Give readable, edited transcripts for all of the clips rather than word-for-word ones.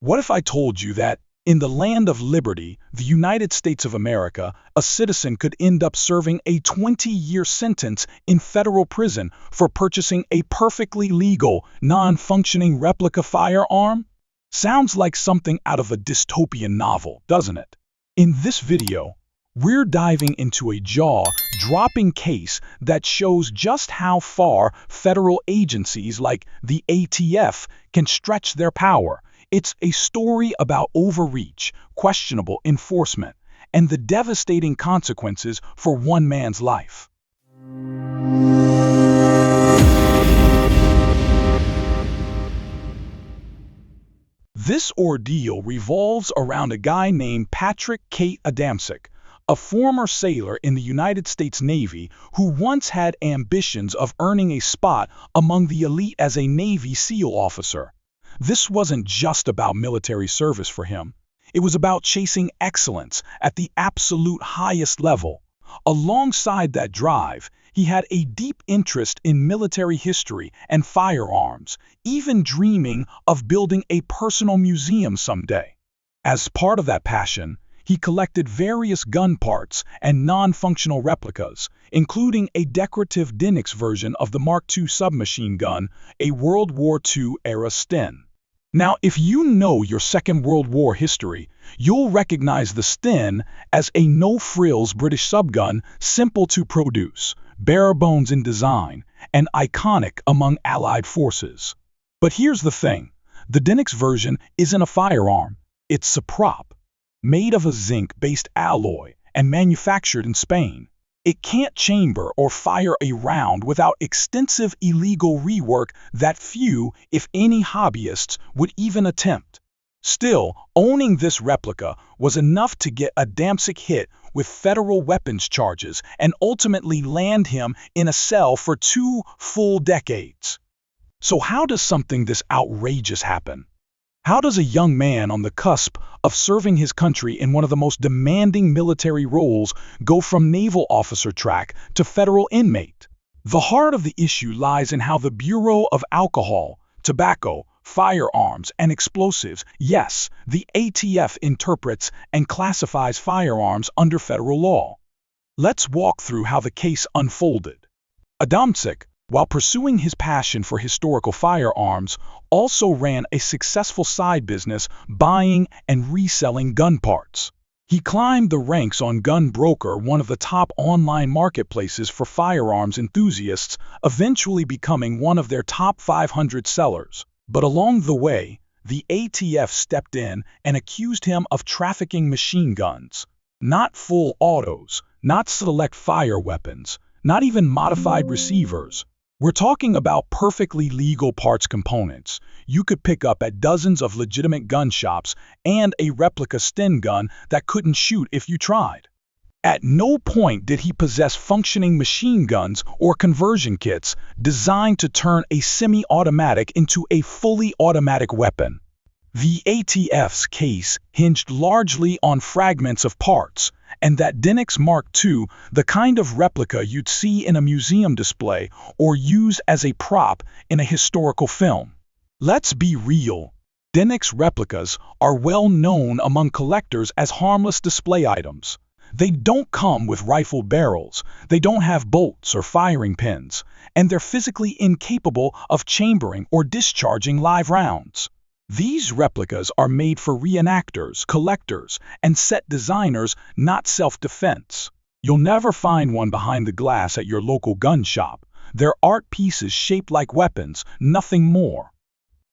What if I told you that in the land of liberty, the United States of America, a citizen could end up serving a 20-year sentence in federal prison for purchasing a perfectly legal, non-functioning replica firearm? Sounds like something out of a dystopian novel, doesn't it? In this video, we're diving into a jaw-dropping case that shows just how far federal agencies like the ATF can stretch their power. It's a story about overreach, questionable enforcement, and the devastating consequences for one man's life. This ordeal revolves around a guy named Patrick Kate Adamczyk, a former sailor in the United States Navy who once had ambitions of earning a spot among the elite as a Navy SEAL officer. This wasn't just about military service for him. It was about chasing excellence at the absolute highest level. Alongside that drive, he had a deep interest in military history and firearms, even dreaming of building a personal museum someday. As part of that passion, he collected various gun parts and non-functional replicas, including a decorative Dinix version of the Mark II submachine gun, a World War II-era Sten. Now, if you know your Second World War history, you'll recognize the Sten as a no-frills British subgun, simple to produce, bare bones in design, and iconic among Allied forces. But here's the thing, the Dinix version isn't a firearm, it's a prop. Made of a zinc-based alloy and manufactured in Spain. It can't chamber or fire a round without extensive illegal rework that few, if any, hobbyists would even attempt. Still, owning this replica was enough to get Adamczyk hit with federal weapons charges and ultimately land him in a cell for 2 full decades. So how does something this outrageous happen? How does a young man on the cusp of serving his country in one of the most demanding military roles go from naval officer track to federal inmate? The heart of the issue lies in how the Bureau of Alcohol, Tobacco, Firearms, and Explosives, yes, the ATF, interprets and classifies firearms under federal law. Let's walk through how the case unfolded. Adamczyk, while pursuing his passion for historical firearms, also ran a successful side business buying and reselling gun parts. He climbed the ranks on Gun Broker, one of the top online marketplaces for firearms enthusiasts, eventually becoming one of their top 500 sellers. But along the way, the ATF stepped in and accused him of trafficking machine guns. Not full autos, not select fire weapons, not even modified receivers. We're talking about perfectly legal parts components you could pick up at dozens of legitimate gun shops and a replica Sten gun that couldn't shoot if you tried. At no point did he possess functioning machine guns or conversion kits designed to turn a semi-automatic into a fully automatic weapon. The ATF's case hinged largely on fragments of parts, and that Dinix Mark II, the kind of replica you'd see in a museum display or use as a prop in a historical film. Let's be real, Dinix replicas are well known among collectors as harmless display items. They don't come with rifle barrels, they don't have bolts or firing pins, and they're physically incapable of chambering or discharging live rounds. These replicas are made for reenactors, collectors, and set designers, not self-defense. You'll never find one behind the glass at your local gun shop. They're art pieces shaped like weapons, nothing more.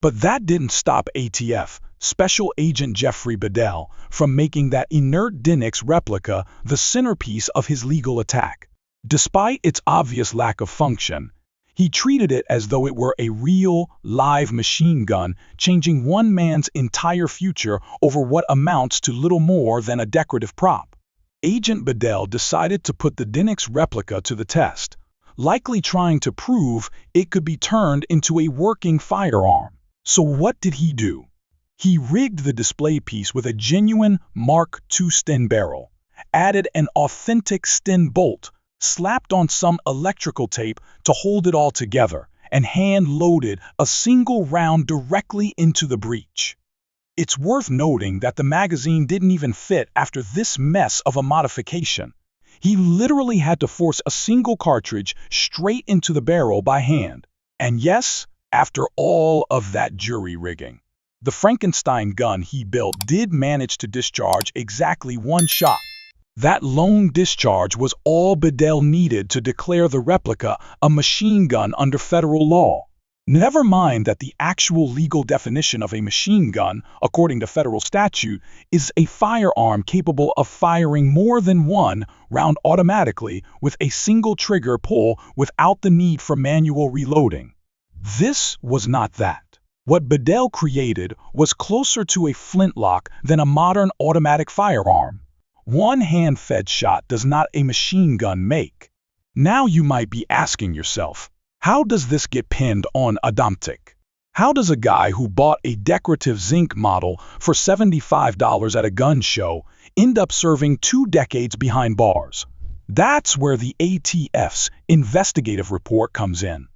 But that didn't stop ATF Special Agent Jeffrey Bedell from making that inert Dinix replica the centerpiece of his legal attack. Despite its obvious lack of function, he treated it as though it were a real, live machine gun, changing one man's entire future over what amounts to little more than a decorative prop. Agent Bedell decided to put the Dinix replica to the test, likely trying to prove it could be turned into a working firearm. So what did he do? He rigged the display piece with a genuine Mark II Sten barrel, added an authentic Sten bolt, slapped on some electrical tape to hold it all together, and hand-loaded a single round directly into the breech. It's worth noting that the magazine didn't even fit after this mess of a modification. He literally had to force a single cartridge straight into the barrel by hand. And yes, after all of that jury rigging, the Frankenstein gun he built did manage to discharge exactly one shot. That lone discharge was all Bedell needed to declare the replica a machine gun under federal law. Never mind that the actual legal definition of a machine gun, according to federal statute, is a firearm capable of firing more than one round automatically with a single trigger pull without the need for manual reloading. This was not that. What Bedell created was closer to a flintlock than a modern automatic firearm. One hand-fed shot does not a machine gun make. Now you might be asking yourself, how does this get pinned on Adamczyk? How does a guy who bought a decorative zinc model for $75 at a gun show end up serving 2 decades behind bars? That's where the ATF's investigative report comes in.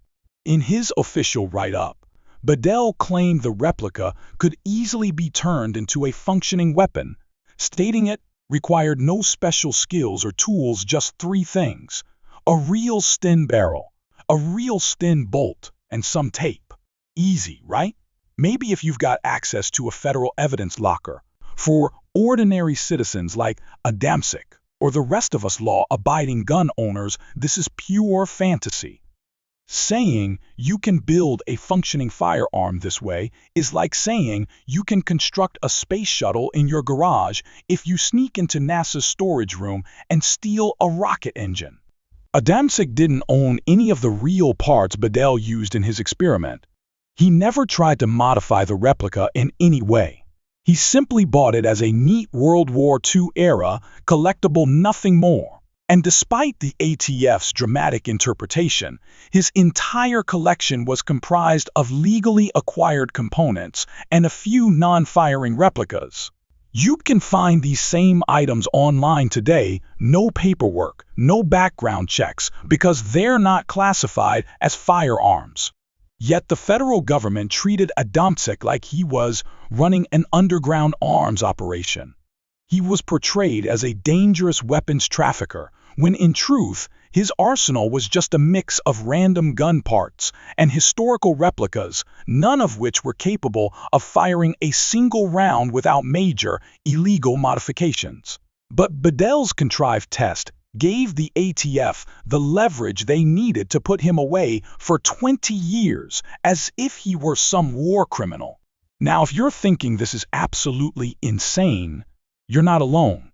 In his official write-up, Bedell claimed the replica could easily be turned into a functioning weapon, stating it required no special skills or tools, just 3 things: a real Sten barrel, a real Sten bolt, and some tape. Easy, right? Maybe if you've got access to a federal evidence locker. For ordinary citizens like Adamczyk or the rest of us law-abiding gun owners, this is pure fantasy. Saying you can build a functioning firearm this way is like saying you can construct a space shuttle in your garage if you sneak into NASA's storage room and steal a rocket engine. Adamczyk didn't own any of the real parts Bedell used in his experiment. He never tried to modify the replica in any way. He simply bought it as a neat World War II era collectible, nothing more. And despite the ATF's dramatic interpretation, his entire collection was comprised of legally acquired components and a few non-firing replicas. You can find these same items online today, no paperwork, no background checks, because they're not classified as firearms. Yet the federal government treated Adamczyk like he was running an underground arms operation. He was portrayed as a dangerous weapons trafficker, when in truth, his arsenal was just a mix of random gun parts and historical replicas, none of which were capable of firing a single round without major, illegal modifications. But Bedell's contrived test gave the ATF the leverage they needed to put him away for 20 years, as if he were some war criminal. Now, if you're thinking this is absolutely insane, you're not alone.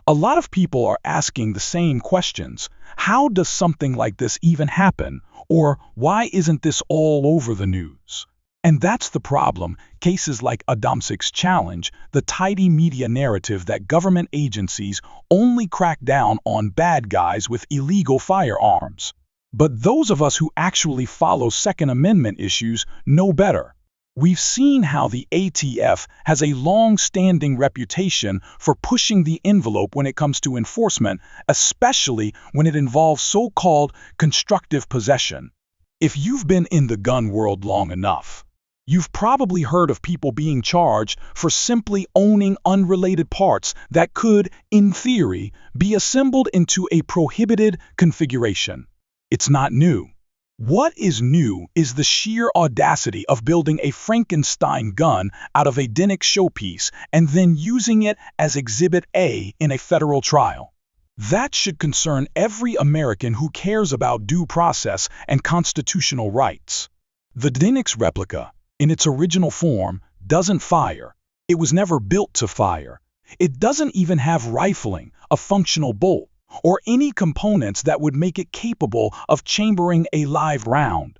A lot of people are asking the same questions. How does something like this even happen? Or why isn't this all over the news? And that's the problem. Cases like Adamczyk's challenge the tidy media narrative that government agencies only crack down on bad guys with illegal firearms. But those of us who actually follow Second Amendment issues know better. We've seen how the ATF has a long-standing reputation for pushing the envelope when it comes to enforcement, especially when it involves so-called constructive possession. If you've been in the gun world long enough, you've probably heard of people being charged for simply owning unrelated parts that could, in theory, be assembled into a prohibited configuration. It's not new. What is new is the sheer audacity of building a Frankenstein gun out of a Dinnick showpiece and then using it as Exhibit A in a federal trial. That should concern every American who cares about due process and constitutional rights. The Dinnick's replica, in its original form, doesn't fire. It was never built to fire. It doesn't even have rifling, a functional bolt, or any components that would make it capable of chambering a live round.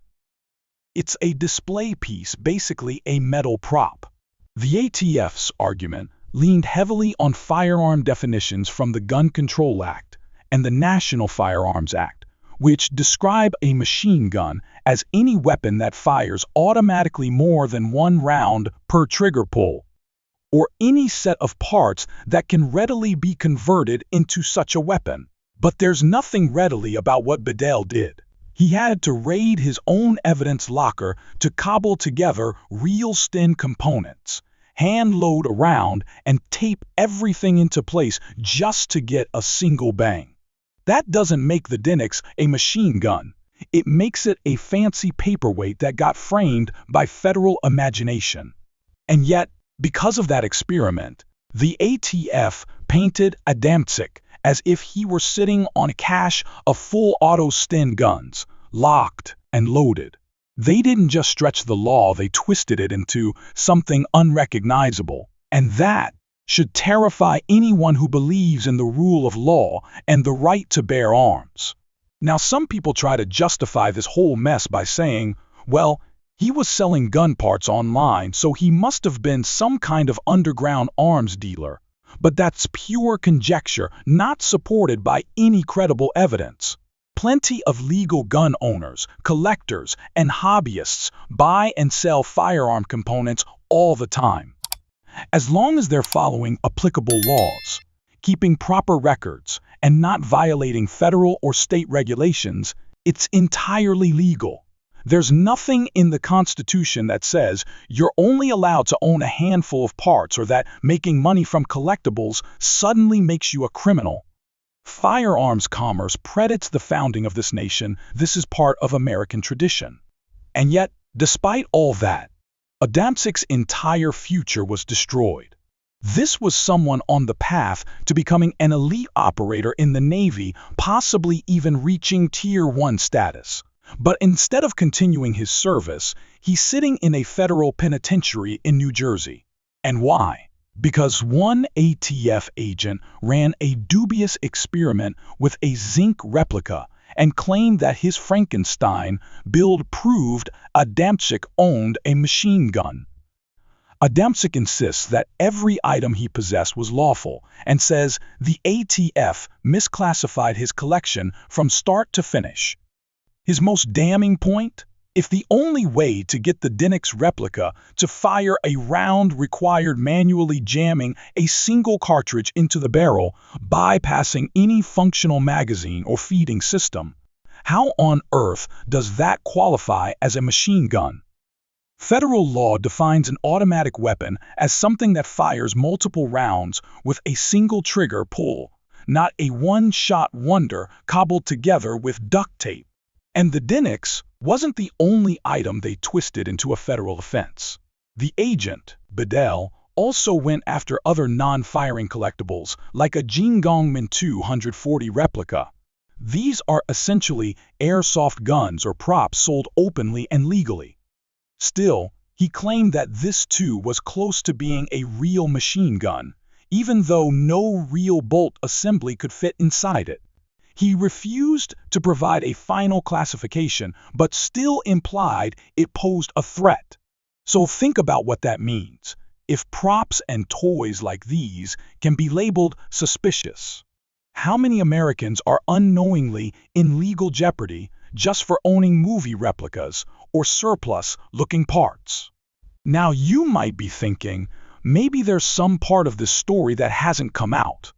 It's a display piece, basically a metal prop. The ATF's argument leaned heavily on firearm definitions from the Gun Control Act and the National Firearms Act, which describe a machine gun as any weapon that fires automatically more than one round per trigger pull, or any set of parts that can readily be converted into such a weapon. But there's nothing readily about what Bedell did. He had to raid his own evidence locker to cobble together real Sten components, hand load around, and tape everything into place just to get a single bang. That doesn't make the Dinix a machine gun. It makes it a fancy paperweight that got framed by federal imagination. And yet, because of that experiment, the ATF painted Adamczyk as if he were sitting on a cache of full auto Sten guns, locked and loaded. They didn't just stretch the law, they twisted it into something unrecognizable. And that should terrify anyone who believes in the rule of law and the right to bear arms. Now, some people try to justify this whole mess by saying, well, he was selling gun parts online, so he must have been some kind of underground arms dealer. But that's pure conjecture, not supported by any credible evidence. Plenty of legal gun owners, collectors, and hobbyists buy and sell firearm components all the time. As long as they're following applicable laws, keeping proper records, and not violating federal or state regulations, it's entirely legal. There's nothing in the Constitution that says you're only allowed to own a handful of parts or that making money from collectibles suddenly makes you a criminal. Firearms commerce predates the founding of this nation. This is part of American tradition. And yet, despite all that, Adamczyk's entire future was destroyed. This was someone on the path to becoming an elite operator in the Navy, possibly even reaching Tier 1 status. But instead of continuing his service, he's sitting in a federal penitentiary in New Jersey. And why? Because one ATF agent ran a dubious experiment with a zinc replica and claimed that his Frankenstein build proved Adamczyk owned a machine gun. Adamczyk insists that every item he possessed was lawful and says the ATF misclassified his collection from start to finish. His most damning point? If the only way to get the Dinix replica to fire a round required manually jamming a single cartridge into the barrel, bypassing any functional magazine or feeding system, how on earth does that qualify as a machine gun? Federal law defines an automatic weapon as something that fires multiple rounds with a single trigger pull, not a one-shot wonder cobbled together with duct tape. And the Dinix wasn't the only item they twisted into a federal offense. The agent, Bedell, also went after other non-firing collectibles like a Jingongmin 240 replica. These are essentially airsoft guns or props sold openly and legally. Still, he claimed that this too was close to being a real machine gun, even though no real bolt assembly could fit inside it. He refused to provide a final classification, but still implied it posed a threat. So think about what that means. If props and toys like these can be labeled suspicious, how many Americans are unknowingly in legal jeopardy just for owning movie replicas or surplus-looking parts? Now you might be thinking, maybe there's some part of this story that hasn't come out.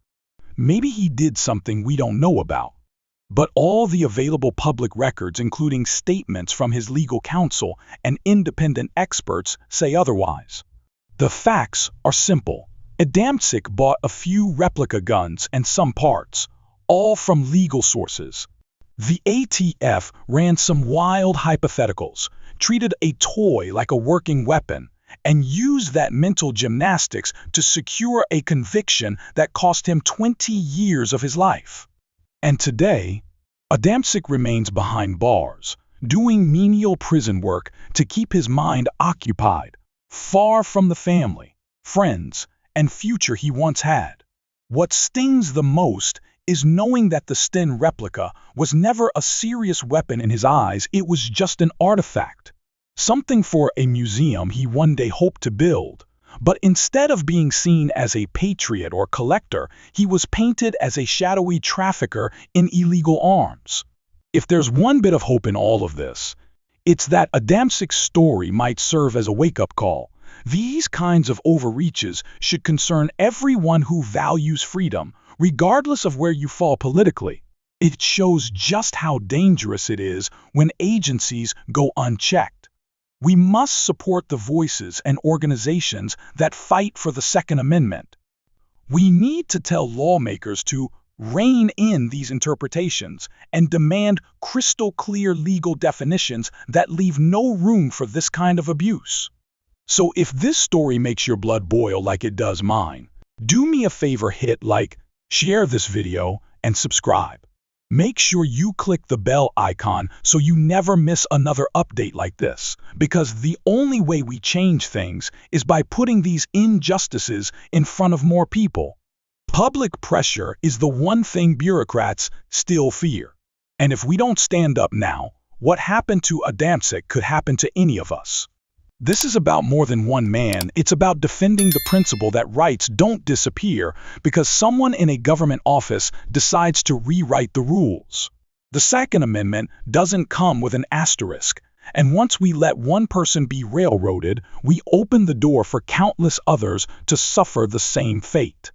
Maybe he did something we don't know about. But all the available public records, including statements from his legal counsel and independent experts, say otherwise. The facts are simple. Adamczyk bought a few replica guns and some parts, all from legal sources. The ATF ran some wild hypotheticals, treated a toy like a working weapon, and used that mental gymnastics to secure a conviction that cost him 20 years of his life. And today, Adamczyk remains behind bars, doing menial prison work to keep his mind occupied, far from the family, friends, and future he once had. What stings the most is knowing that the Sten replica was never a serious weapon in his eyes. It was just an artifact, something for a museum he one day hoped to build. But instead of being seen as a patriot or collector, he was painted as a shadowy trafficker in illegal arms. If there's one bit of hope in all of this, it's that Adamczyk's story might serve as a wake-up call. These kinds of overreaches should concern everyone who values freedom, regardless of where you fall politically. It shows just how dangerous it is when agencies go unchecked. We must support the voices and organizations that fight for the Second Amendment. We need to tell lawmakers to rein in these interpretations and demand crystal clear legal definitions that leave no room for this kind of abuse. So if this story makes your blood boil like it does mine, do me a favor, hit like, share this video, and subscribe. Make sure you click the bell icon so you never miss another update like this, because the only way we change things is by putting these injustices in front of more people. Public pressure is the one thing bureaucrats still fear. And if we don't stand up now, what happened to Adamczyk could happen to any of us. This is about more than one man. It's about defending the principle that rights don't disappear because someone in a government office decides to rewrite the rules. The Second Amendment doesn't come with an asterisk, and once we let one person be railroaded, we open the door for countless others to suffer the same fate.